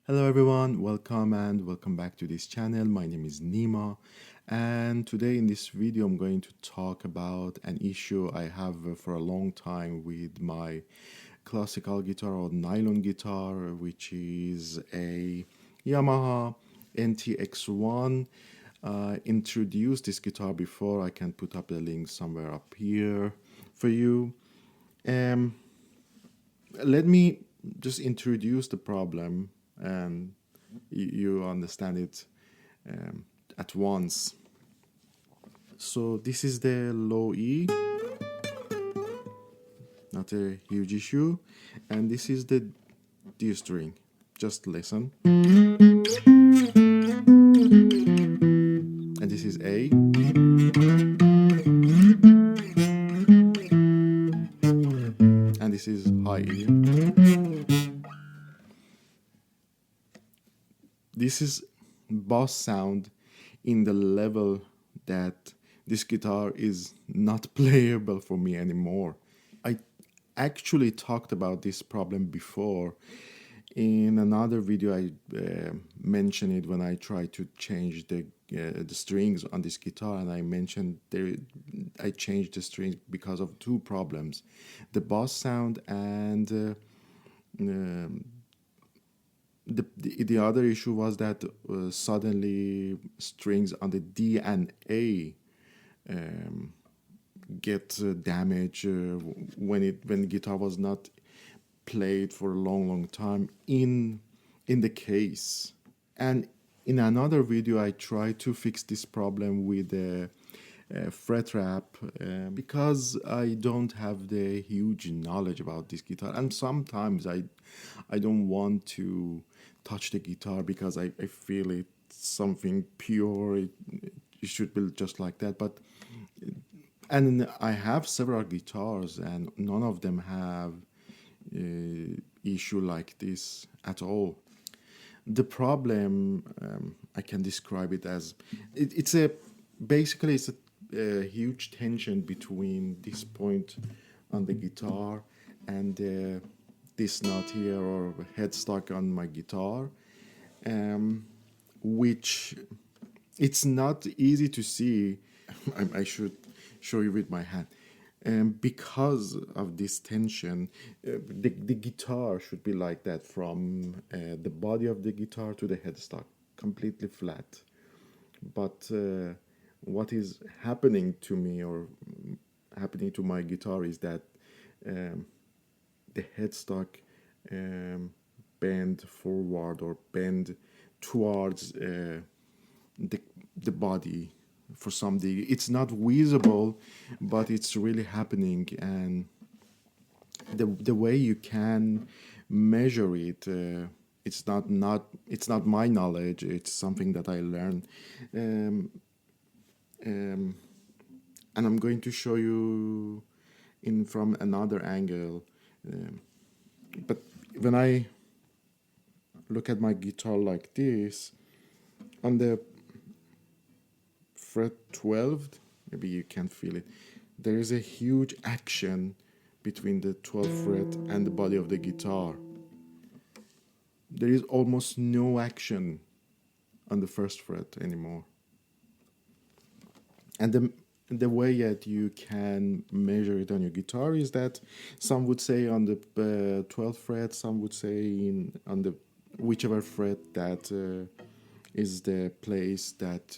Hello everyone, welcome back to this channel. My name is Nima, and today in this video I'm going to talk about an issue I have for a long time with my classical guitar or nylon guitar, which is a Yamaha NTX-1. Introduced this guitar before. I can put up the link somewhere up here for you. Um, Let me just introduce the problem and you understand it um, at once. So this is the low E, not a huge issue, and this is the D string. Just listen. And this is A, and this is high E. This is bass sound in the level that this guitar is not playable for me anymore. I actually talked about this problem before. In another video, I mentioned it when I tried to change the strings on this guitar, and I mentioned I changed the strings because of two problems: the bass sound and the other issue was that suddenly strings on the D and A get damaged when the guitar was not played for a long time in the case. And in another video I tried to fix this problem with a fret wrap because I don't have the huge knowledge about this guitar, and sometimes I don't want to touch the guitar because I feel it's something pure. It should be just like that. But and I have several guitars and none of them have issue like this at all. The problem, I can describe it as it's a huge tension between this point on the guitar and this knot here or headstock on my guitar, which it's not easy to see. I should show you with my hand. Because of this tension, the guitar should be like that from the body of the guitar to the headstock, completely flat. But what is happening to me or happening to my guitar is that the headstock bend forward or bend towards the body for some degree. It's not visible, but it's really happening, and the way you can measure it, it's not my knowledge. It's something that I learned, um, and I'm going to show you in from another angle. But when I look at my guitar like this, on the fret 12, maybe you can feel it, there is a huge action between the 12th fret and the body of the guitar. There is almost no action on the first fret anymore. And the way that you can measure it on your guitar is that some would say on the 12th fret, some would say on the whichever fret that is the place that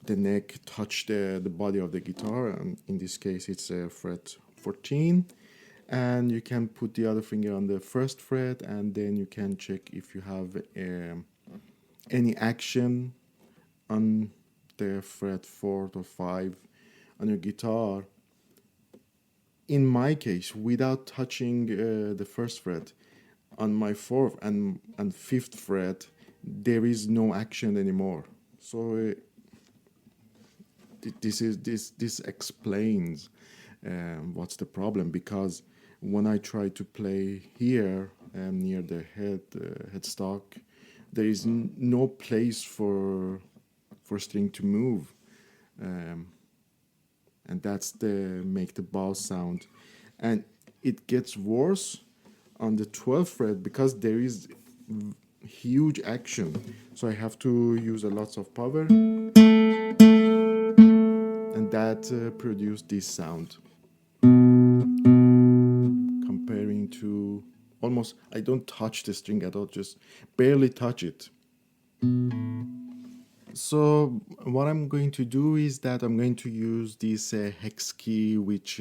the neck touch the body of the guitar, and in this case it's fret 14, and you can put the other finger on the first fret, and then you can check if you have any action on the fret 4 or 5 on your guitar. In my case, without touching the first fret, on my 4th and 5th fret there is no action anymore. So this explains what's the problem, because when I try to play here near the headstock, there is no place for string to move, and that's the make the bass sound, and it gets worse on the 12th fret, because there is huge action, so I have to use a lot of power, and that produced this sound. Comparing to almost, I don't touch the string at all, just barely touch it. So what I'm going to do is that I'm going to use this hex key, which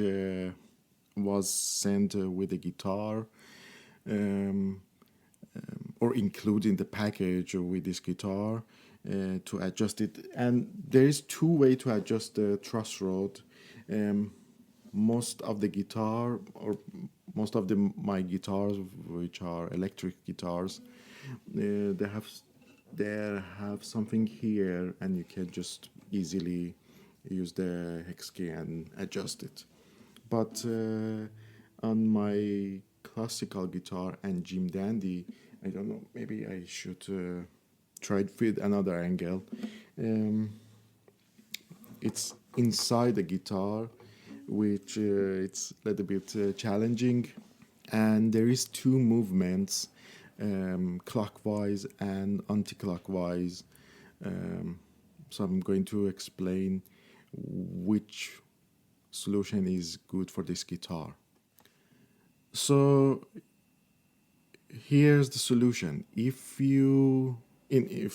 was sent with the guitar, um, or included in the package with this guitar, to adjust it. And there is two ways to adjust the truss rod. Most of the guitar, or most of my guitars, which are electric guitars, they have something here, and you can just easily use the hex key and adjust it. But on my classical guitar and Jim Dandy, I don't know, maybe I should try it with another angle. It's inside the guitar, which it's a little bit challenging, and there is two movements, clockwise and anti-clockwise. So I'm going to explain which solution is good for this guitar. So here's the solution. If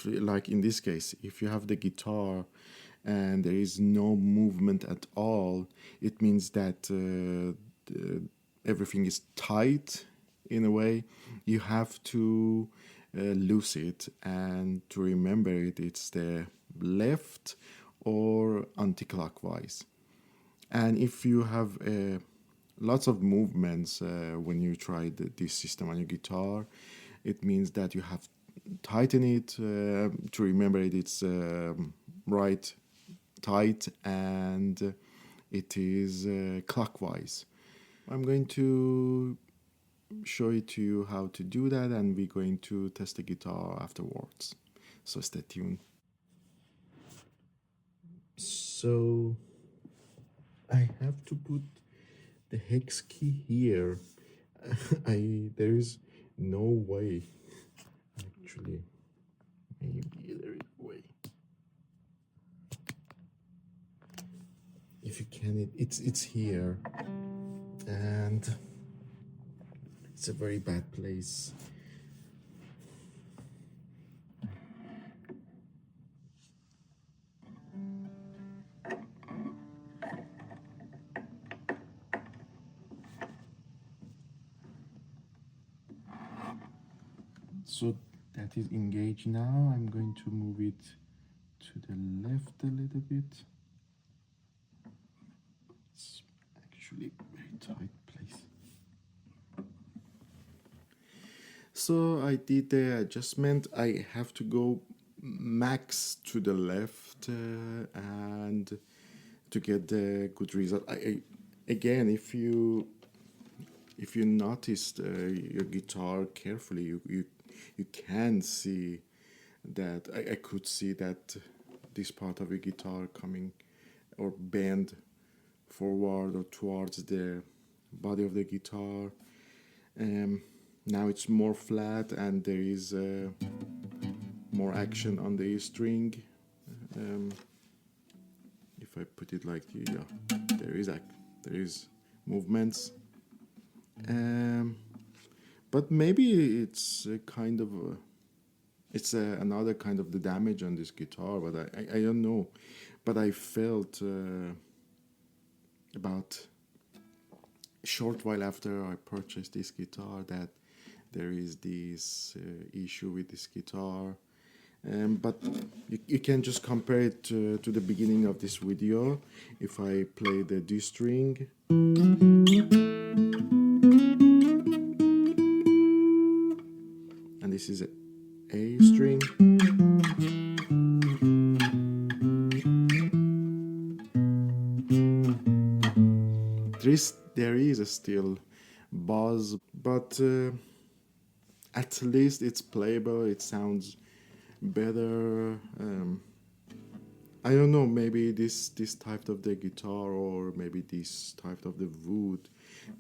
like in this case, if you have the guitar and there is no movement at all, it means that everything is tight in a way. You have to loose it, and to remember it, it's the left or anti-clockwise. And if you have lots of movements when you try this system on your guitar, it means that you have tighten it to remember it. It's right tight, and it is clockwise. I'm going to show it to you how to do that, and we're going to test the guitar afterwards. So stay tuned. So I have to put the hex key here. There is no way. Actually, maybe there is a way. If you can, it's here, and it's a very bad place. So that is engaged now. I'm going to move it to the left a little bit. It's actually a very tight place. So I did the adjustment. I have to go max to the left and to get the good result. Again, if you noticed your guitar carefully, you can see that I could see that this part of your guitar coming or bend forward or towards the body of the guitar. Now it's more flat, and there is more action on the E string. If I put it like, yeah, there is movements. But maybe it's a kind of another kind of the damage on this guitar, but I don't know. But I felt about a short while after I purchased this guitar that there is this issue with this guitar. But you can just compare it to the beginning of this video. If I play the D string, and this is A string, there is a still buzz, but at least it's playable. It sounds better. I don't know, maybe this type of the guitar, or maybe this type of the wood,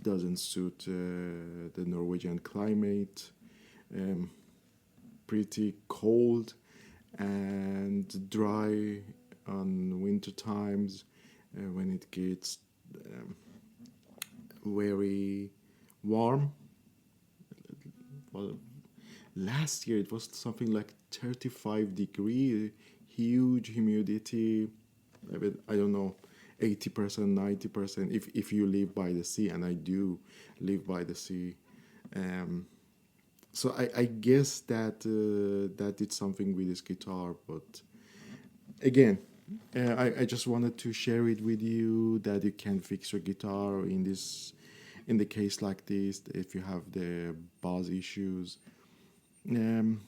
doesn't suit the Norwegian climate. Pretty cold and dry on winter times when it gets um, very warm. Well, last year it was something like 35 degree, huge humidity. I don't know, 80%, 90% if you live by the sea, and I do live by the sea. Um, so I guess that that did something with this guitar, but again, I just wanted to share it with you that you can fix your guitar in the case like this if you have the bass issues. Um,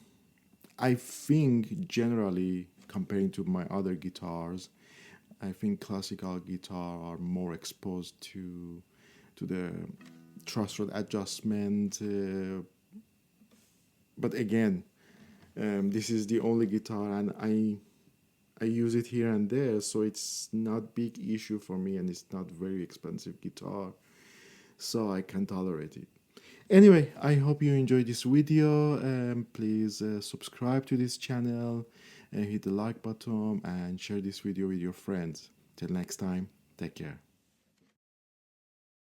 I think generally comparing to my other guitars, I think classical guitar are more exposed to the truss rod adjustment. But again, this is the only guitar, and I use it here and there, so it's not big issue for me, and it's not very expensive guitar, so I can tolerate it. Anyway, I hope you enjoyed this video. Please subscribe to this channel, hit the like button, and share this video with your friends. Till next time, take care.